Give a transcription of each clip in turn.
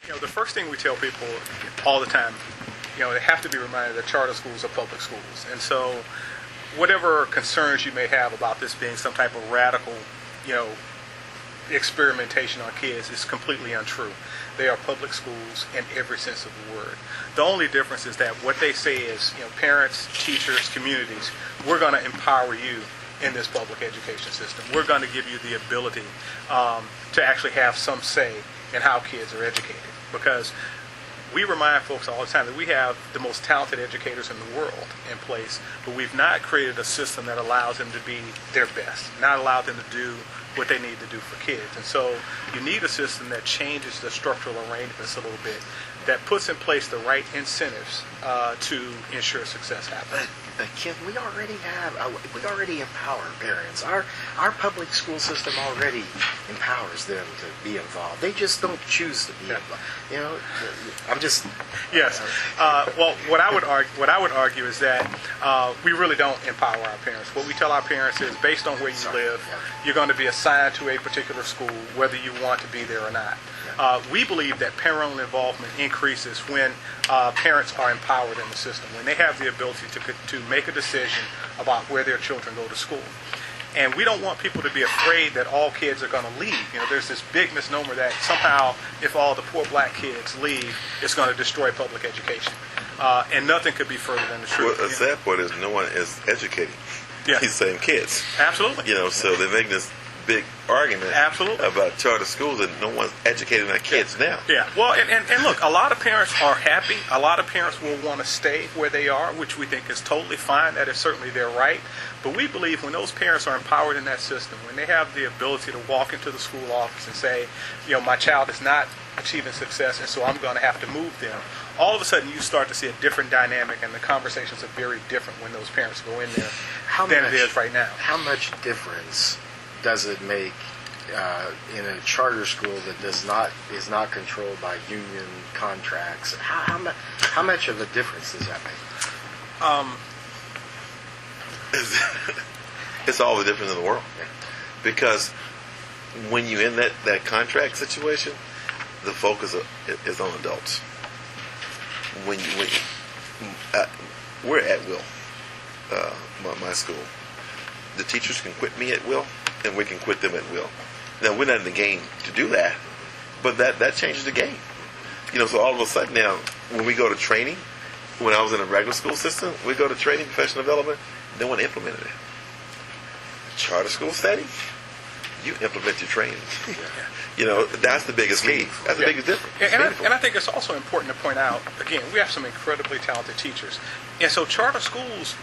The first thing we tell people all the time, they have to be reminded that charter schools are public schools. And so whatever concerns you may have about this being some type of radical, experimentation on kids is completely untrue. They are public schools in every sense of the word. The only difference is that what they say is, parents, teachers, communities, we're going to empower you in this public education system. We're going to give you the ability to actually have some say in how kids are educated. Because we remind folks all the time that we have the most talented educators in the world in place, but we've not created a system that allows them to be their best, not allowed them to do what they need to do for kids. And so you need a system that changes the structural arrangements a little bit, that puts in place the right incentives to ensure success happens. But Kim, we already empower parents. Our public school system already empowers them to be involved. They just don't choose to be involved. I'm just yes. Well, what I would argue is that we really don't empower our parents. What we tell our parents is, based on where you live, you're going to be assigned to a particular school, whether you want to be there or not. We believe that parental involvement increases when parents are empowered in the system, when they have the ability to make a decision about where their children go to school. And we don't want people to be afraid that all kids are going to leave. There's this big misnomer that somehow if all the poor black kids leave, it's going to destroy public education. And nothing could be further than the truth. Well, the sad part is no one is educating these same kids. Absolutely. So they're making this big argument about charter schools, and no one's educating their kids now. Yeah. Well, and look, a lot of parents are happy. A lot of parents will want to stay where they are, which we think is totally fine. That is certainly their right. But we believe when those parents are empowered in that system, when they have the ability to walk into the school office and say, my child is not achieving success, and so I'm going to have to move them, all of a sudden you start to see a different dynamic, and the conversations are very different when those parents go in there than it is right now. How much difference does it make in a charter school that is not controlled by union contracts? How much of a difference does that make? It's all the difference in the world. Because when you're in that contract situation, the focus is on adults. We're at will. My school, the teachers can quit me at will, and we can quit them at will. Now, we're not in the game to do that, but that changes the game. So all of a sudden now, when we go to training, when I was in a regular school system, we go to training, professional development, no one implemented it. Charter school setting, you implement your training. That's the biggest key. That's the biggest difference. And I think it's also important to point out, again, we have some incredibly talented teachers. And so charter schools,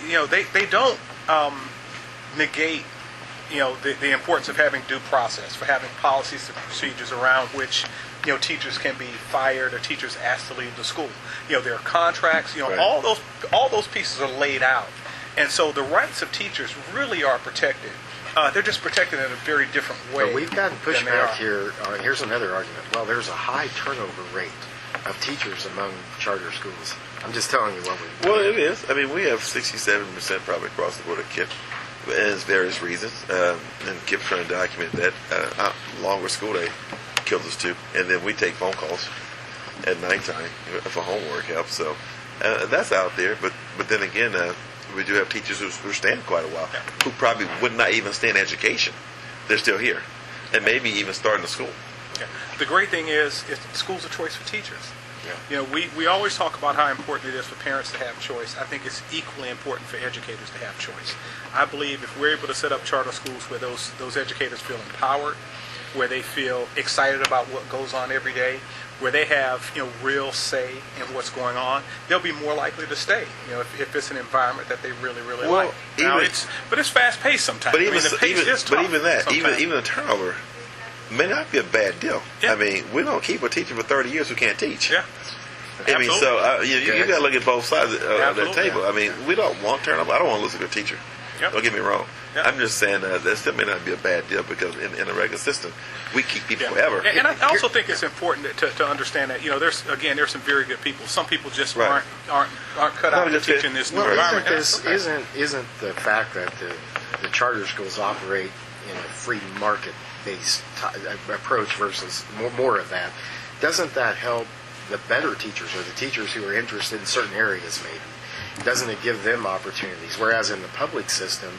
they don't negate the importance of having due process, for having policies and procedures around which teachers can be fired or teachers asked to leave the school. There are contracts. Right. all those pieces are laid out, and so the rights of teachers really are protected. They're just protected in a very different way. But we've gotten pushback here. Here's another argument. Well, there's a high turnover rate of teachers among charter schools. I'm just telling you what we. Well, it is. I mean, we have 67% probably across the board of KIPP. And there's various reasons, and KIPP trying to document that. Longer school day kills us too, and then we take phone calls at nighttime for homework help. So that's out there. But then again, we do have teachers who stand quite a while, who probably would not even stay in education. They're still here, and maybe even starting the school. Yeah. The great thing is school's a choice for teachers. Yeah. We always talk about how important it is for parents to have choice. I think it's equally important for educators to have choice. I believe if we're able to set up charter schools where those educators feel empowered, where they feel excited about what goes on every day, where they have real say in what's going on, they'll be more likely to stay. If it's an environment that they really like. Now it's fast paced sometimes. But even the pace is tough even the turnover may not be a bad deal. Yeah. I mean, we don't keep a teacher for 30 years who can't teach. Yeah. I mean, so you got to look at both sides of that table. I mean, we don't want turnover. I don't want to lose a good teacher. Yep. Don't get me wrong. Yep. I'm just saying that still may not be a bad deal, because in a regular system, we keep people forever. And I also think it's important to understand that there's some very good people. Some people just aren't cut out to teach in this new environment. Isn't the fact that the charter schools operate in a free market based approach versus more of that? doesn't that help the better teachers or the teachers who are interested in certain areas maybe? Doesn't it give them opportunities? Whereas in the public system,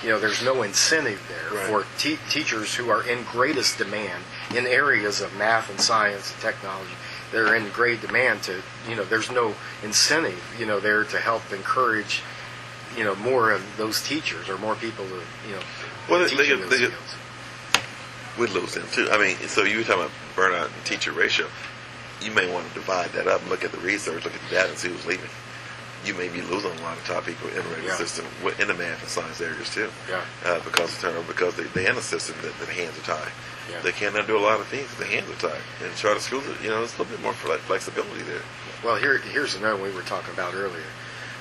there's no incentive there for teachers who are in greatest demand in areas of math and science and technology. They're in great demand to, there's no incentive, there to help encourage, more of those teachers or more people to, teaching those skills. We'd lose them too. I mean, so you were talking about burnout and teacher ratio. You may want to divide that up and look at the research, look at the data, and see who's leaving. You may be losing a lot of top people in the regular system in the math and science areas too. Because of turnover, because they're in a system that the hands are tied. They cannot do a lot of things if the hands are tied. In charter schools, there's a little bit more flexibility there. Well, here's another one we were talking about earlier.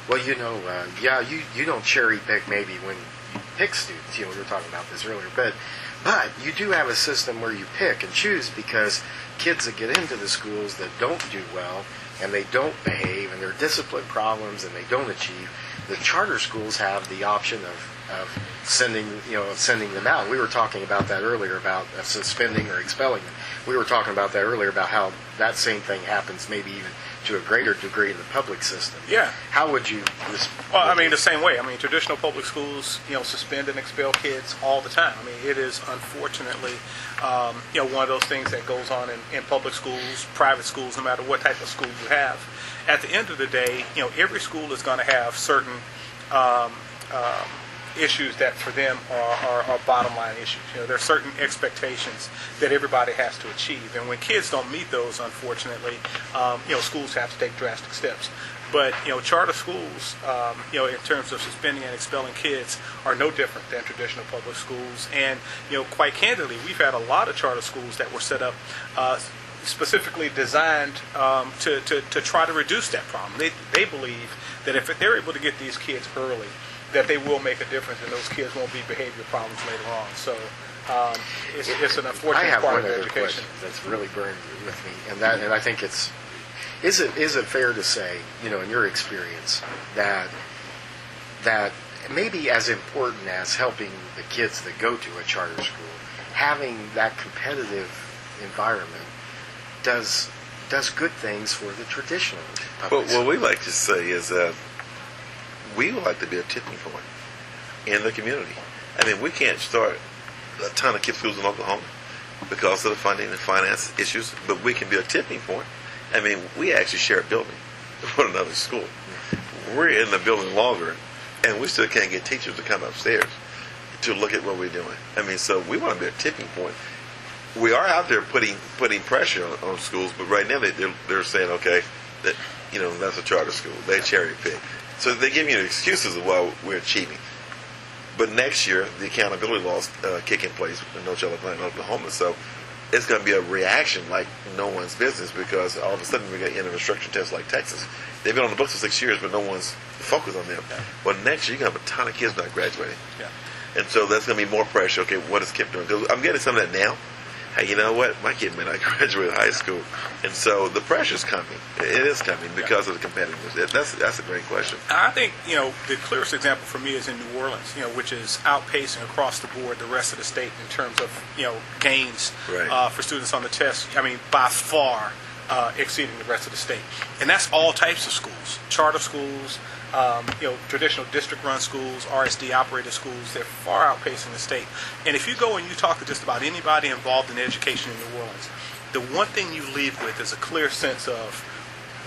Well, you don't cherry pick maybe when you pick students. We were talking about this earlier, but you do have a system where you pick and choose because kids that get into the schools that don't do well and they don't behave and there are discipline problems and they don't achieve, the charter schools have the option of sending them out. We were talking about that earlier about suspending or expelling them. We were talking about that earlier about how that same thing happens maybe even to a greater degree in the public system. Yeah. How would you? Well, I mean, the same way. I mean, traditional public schools, suspend and expel kids all the time. I mean, it is unfortunately, one of those things that goes on in public schools, private schools, no matter what type of school you have. At the end of the day, every school is going to have certain issues that for them are bottom line issues. There are certain expectations that everybody has to achieve, and when kids don't meet those, unfortunately, schools have to take drastic steps. But charter schools, in terms of suspending and expelling kids, are no different than traditional public schools. And quite candidly, we've had a lot of charter schools that were set up specifically designed to try to reduce that problem. They believe that if they're able to get these kids early, that they will make a difference, and those kids won't be behavior problems later on. So it's an unfortunate part of education. That's really burned with me, and I think is it fair to say, in your experience, that maybe as important as helping the kids that go to a charter school, having that competitive environment does good things for the traditional public What we like to say is that we would like to be a tipping point in the community. I mean, we can't start a ton of KIPP schools in Oklahoma because of the funding and finance issues, but we can be a tipping point. I mean, we actually share a building with another school. We're in the building longer, and we still can't get teachers to come upstairs to look at what we're doing. I mean, so we want to be a tipping point. We are out there putting pressure on schools, but right now they're saying, okay, that that's a charter school. They cherry pick. So they give you excuses of why we're achieving. But next year, the accountability laws kick in place in No Child Left Behind in Oklahoma. So it's going to be a reaction like no one's business because all of a sudden we're going to enter instruction tests like Texas. They've been on the books for 6 years, but no one's focused on them. Well, next year, you're going to have a ton of kids not graduating. And so that's going to be more pressure. Okay, what is KIPP doing? Because I'm getting some of that now. Hey, you know what? My kid may not graduate high school. And so the pressure's coming. It is coming because of the competitiveness. That's a great question. I think, the clearest example for me is in New Orleans, which is outpacing across the board the rest of the state in terms of, gains for students on the test. I mean, by far exceeding the rest of the state. And that's all types of schools. Charter schools, traditional district-run schools, RSD-operated schools, they're far outpacing the state. And if you go and you talk to just about anybody involved in education in New Orleans, the one thing you leave with is a clear sense of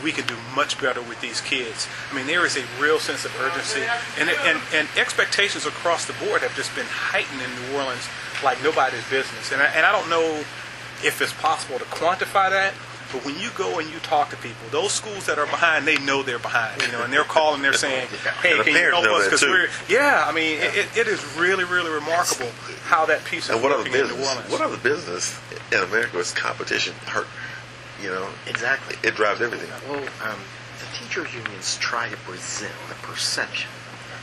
we can do much better with these kids. I mean, there is a real sense of urgency, and expectations across the board have just been heightened in New Orleans like nobody's business. And I don't know if it's possible to quantify that, but when you go and you talk to people, those schools that are behind, they know they're behind, and they're calling, they're saying, hey, can you help us? Because I mean, it is really, really remarkable how that piece is working in New Orleans. What other business in America is competition hurt? Exactly. It drives everything. Well, the teacher unions try to present the perception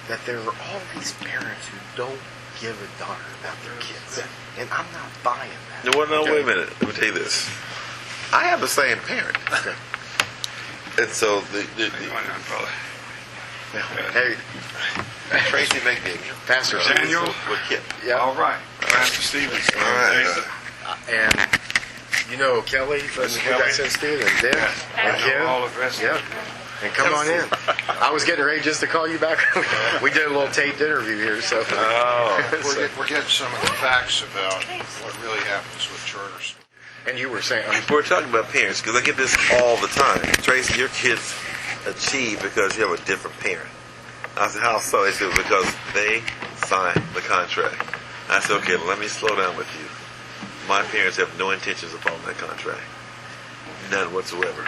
that there are all these parents who don't give a darn about their kids, and I'm not buying that. No, wait a minute. Let me tell you this. I have the same parent. Okay. And so Hey, Tracy McDaniel. Pastor Daniel. With KIPP. Yeah. All right. Pastor Stevens. All right. And You know Kelly from the Bluegrass Institute, and Deb, and Kim. All the rest. Yeah. And come on in. I was getting ready just to call you back. We did a little taped interview here, so. We're getting some of the facts about what really happens with charter schools. And you were saying, We're talking about parents because I get this all the time. Tracy, your kids achieve because you have a different parent. I said, how so? They said, because they signed the contract. I said, okay, let me slow down with you. My parents have no intentions upon that contract. None whatsoever.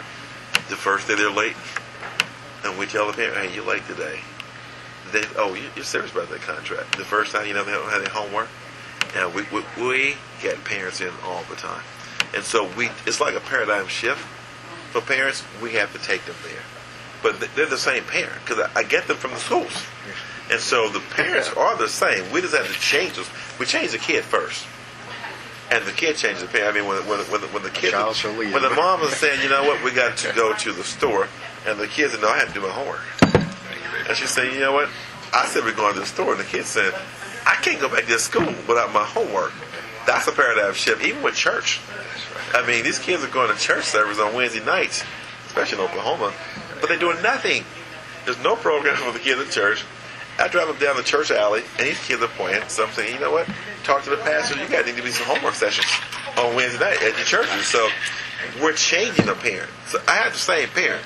The first day they're late, and we tell the parent, hey, you're late today. You're serious about that contract. The first time, they don't have their homework. And we get parents in all the time. And so it's like a paradigm shift. For parents, we have to take them there. But they're the same parent, because I get them from the schools. And so the parents are the same. We just have to change them. We change the kid first. And the kid changes the parent. I mean, when the kid, when the mom is saying, you know what, we got to go to the store, and the kid said, no, I have to do my homework. And she said, you know what, I said we're going to the store, and the kid said, I can't go back to school without my homework. That's a paradigm shift, even with church. I mean, these kids are going to church service on Wednesday nights, especially in Oklahoma, but they're doing nothing. There's no program for the kids at church. I drive them down the church alley, and these kids are playing. So I'm saying, you know what? Talk to the pastor. You guys need to be some homework sessions on Wednesday night at your churches. So we're changing the parent. So I have the same parent.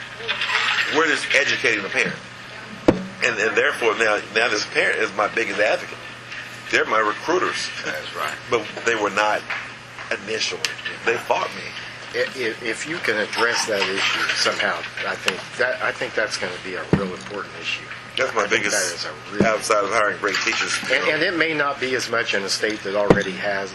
We're just educating the parent. And therefore, now this parent is my biggest advocate. They're my recruiters. That's right. But they were not initially. They fought me. If you can address that issue somehow, I think that's going to be a real important issue. That's my biggest, outside of hiring great teachers. And it may not be as much in a state that already has,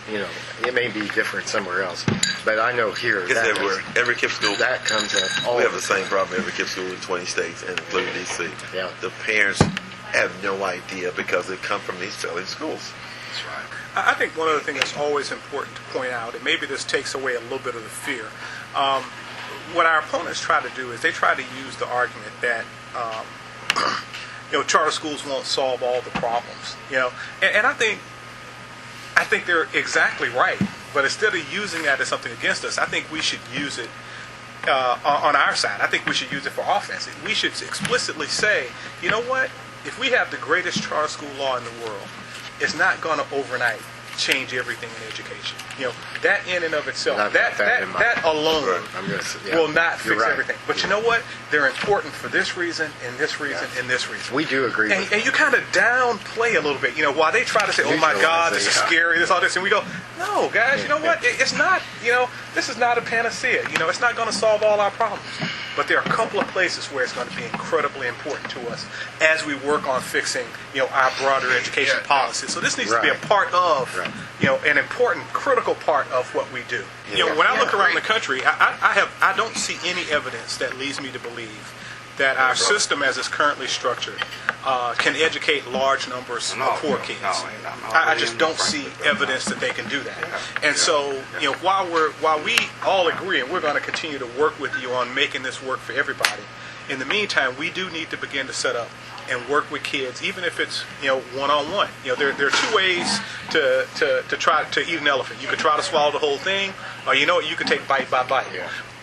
it may be different somewhere else. But I know here, it's everywhere. Every KIPP school. That comes up. We have the same problem every KIPP school in 20 states, and including D.C. Yeah. The parents have no idea because they come from these failing schools. That's right. I think one other thing that's always important to point out, and maybe this takes away a little bit of the fear, what our opponents try to do is they try to use the argument that charter schools won't solve all the problems. And I think they're exactly right. But instead of using that as something against us, I think we should use it on our side. I think we should use it for offense. We should explicitly say, you know what? If we have the greatest charter school law in the world, it's not going to overnight change everything in education. That in and of itself, that alone will not fix everything. But you know what? They're important for this reason, and this reason, and this reason. We do agree with and you kind of downplay a little bit. While they try to say, oh my God, this is scary, this, all this, and we go, no, guys, you know what? It's not, this is not a panacea. It's not going to solve all our problems. But there are a couple of places where it's going to be incredibly important to us as we work on fixing, our broader education policy. So this needs to be a part of, an important, critical part of what we do. When I look around the country, I don't see any evidence that leads me to believe that our system as it's currently structured can educate large numbers of poor kids. I just don't see evidence that they can do that. And so, while we all agree, and we're going to continue to work with you on making this work for everybody, in the meantime, we do need to begin to set up and work with kids, even if it's one-on-one. There are two ways to try to eat an elephant. You could try to swallow the whole thing, or you can take bite by bite.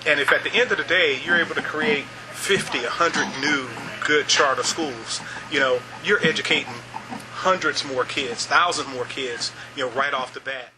And if at the end of the day you're able to create 50, 100 new good charter schools, you're educating hundreds more kids, thousands more kids, right off the bat.